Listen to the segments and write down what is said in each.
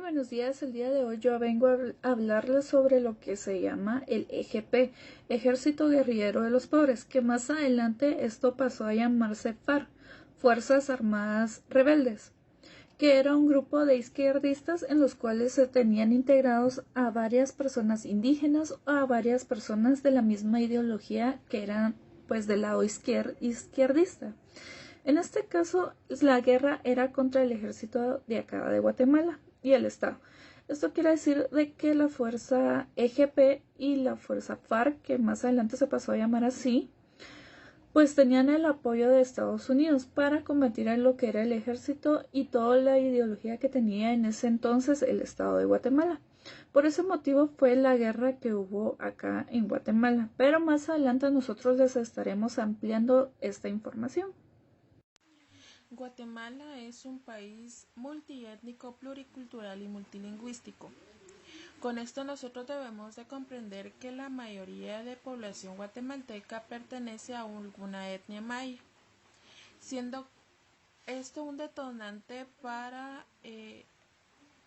buenos días. El día de hoy yo vengo a hablarles sobre lo que se llama el EGP, Ejército Guerrillero de los Pobres, que más adelante esto pasó a llamarse FARC, Fuerzas Armadas Rebeldes, que era un grupo de izquierdistas en los cuales se tenían integrados a varias personas indígenas o a varias personas de la misma ideología que eran pues del lado izquierdista. En este caso, la guerra era contra el ejército de acá de Guatemala y el Estado. Esto quiere decir de que la fuerza EGP y la fuerza FARC, que más adelante se pasó a llamar así, pues tenían el apoyo de Estados Unidos para combatir a lo que era el ejército y toda la ideología que tenía en ese entonces el Estado de Guatemala. Por ese motivo fue la guerra que hubo acá en Guatemala, pero más adelante nosotros les estaremos ampliando esta información. Guatemala es un país multiétnico, pluricultural y multilingüístico. Con esto nosotros debemos de comprender que la mayoría de población guatemalteca pertenece a alguna etnia maya, siendo esto un detonante para que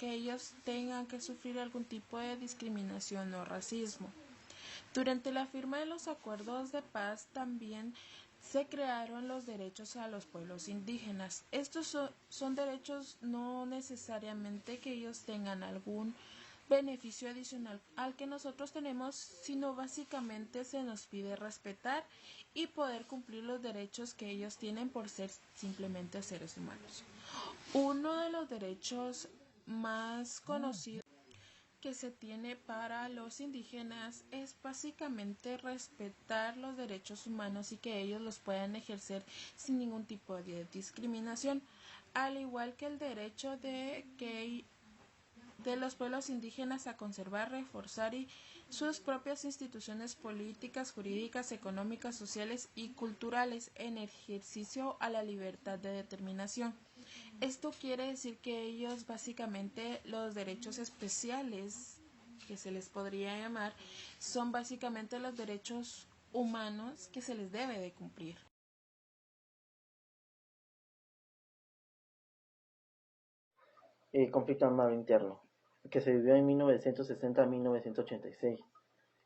ellos tengan que sufrir algún tipo de discriminación o racismo. Durante la firma de los acuerdos de paz también se crearon los derechos a los pueblos indígenas. Estos son derechos no necesariamente que ellos tengan algún beneficio adicional al que nosotros tenemos, sino básicamente se nos pide respetar y poder cumplir los derechos que ellos tienen por ser simplemente seres humanos. Uno de los derechos más conocidos que se tiene para los indígenas es básicamente respetar los derechos humanos y que ellos los puedan ejercer sin ningún tipo de discriminación, al igual que el derecho de los pueblos indígenas a conservar, reforzar sus propias instituciones políticas, jurídicas, económicas, sociales y culturales en ejercicio a la libertad de determinación. Esto quiere decir que ellos básicamente los derechos especiales que se les podría llamar son básicamente los derechos humanos que se les debe de cumplir. Conflicto armado interno, que se vivió en 1960 a 1986,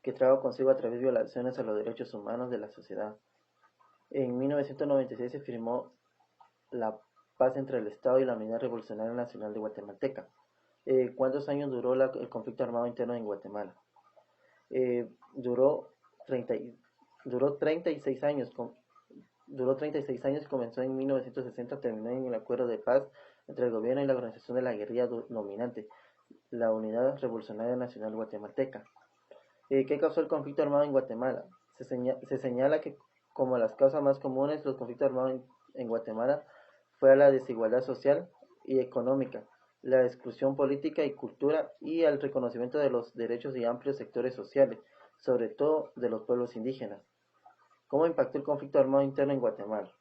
que trajo consigo a través violaciones a los derechos humanos de la sociedad. En 1996 se firmó la paz entre el Estado y la Unidad Revolucionaria Nacional de Guatemalteca. ¿Cuántos años duró el conflicto armado interno en Guatemala? Duró 36 años. Duró 36 años y comenzó en 1960, terminó en el acuerdo de paz entre el gobierno y la organización de la guerrilla dominante, la Unidad Revolucionaria Nacional Guatemalteca. ¿Qué causó el conflicto armado en Guatemala? Se señala que como las causas más comunes los conflictos armados en Guatemala fue la desigualdad social y económica, la exclusión política y cultura y el reconocimiento de los derechos de amplios sectores sociales, sobre todo de los pueblos indígenas. ¿Cómo impactó el conflicto armado interno en Guatemala?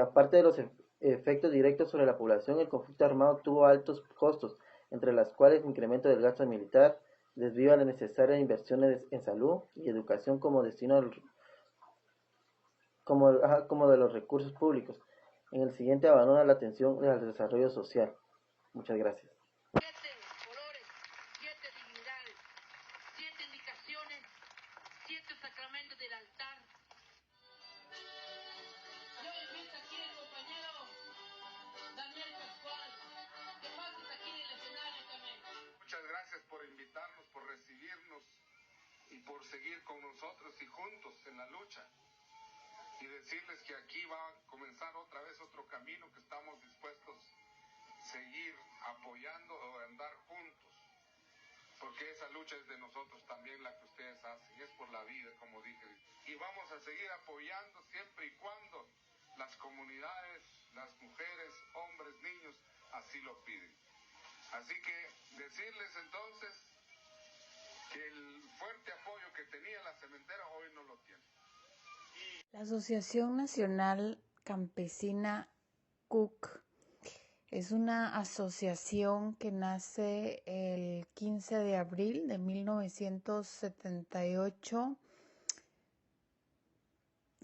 Aparte de los efectos directos sobre la población, el conflicto armado tuvo altos costos, entre las cuales incremento del gasto militar, desvío a las necesarias inversiones en salud y educación como destino como de los recursos públicos. En el siguiente abandona la atención al desarrollo social. Muchas gracias. 7 colores, 7 dignidades, 7 indicaciones, 7 sacramentos del altar. Yo invito aquí al compañero Daniel Pascual, que pases aquí en el escenario también. Muchas gracias por invitarnos, por recibirnos y por seguir con nosotros y juntos en la lucha. Y decirles que aquí va a comenzar otra vez otro camino que estamos dispuestos a seguir apoyando o andar juntos. Porque esa lucha es de nosotros también, la que ustedes hacen, es por la vida, como dije. Y vamos a seguir apoyando siempre y cuando las comunidades, las mujeres, hombres, niños, así lo piden. Así que decirles entonces que el fuerte apoyo que tenía la cementera hoy no lo tiene. La Asociación Nacional Campesina CUC es una asociación que nace el 15 de abril de 1978.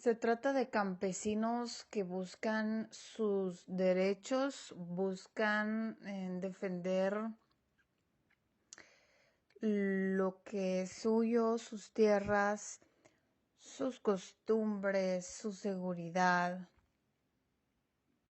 Se trata de campesinos que buscan sus derechos, buscan defender lo que es suyo, sus tierras, sus costumbres, su seguridad.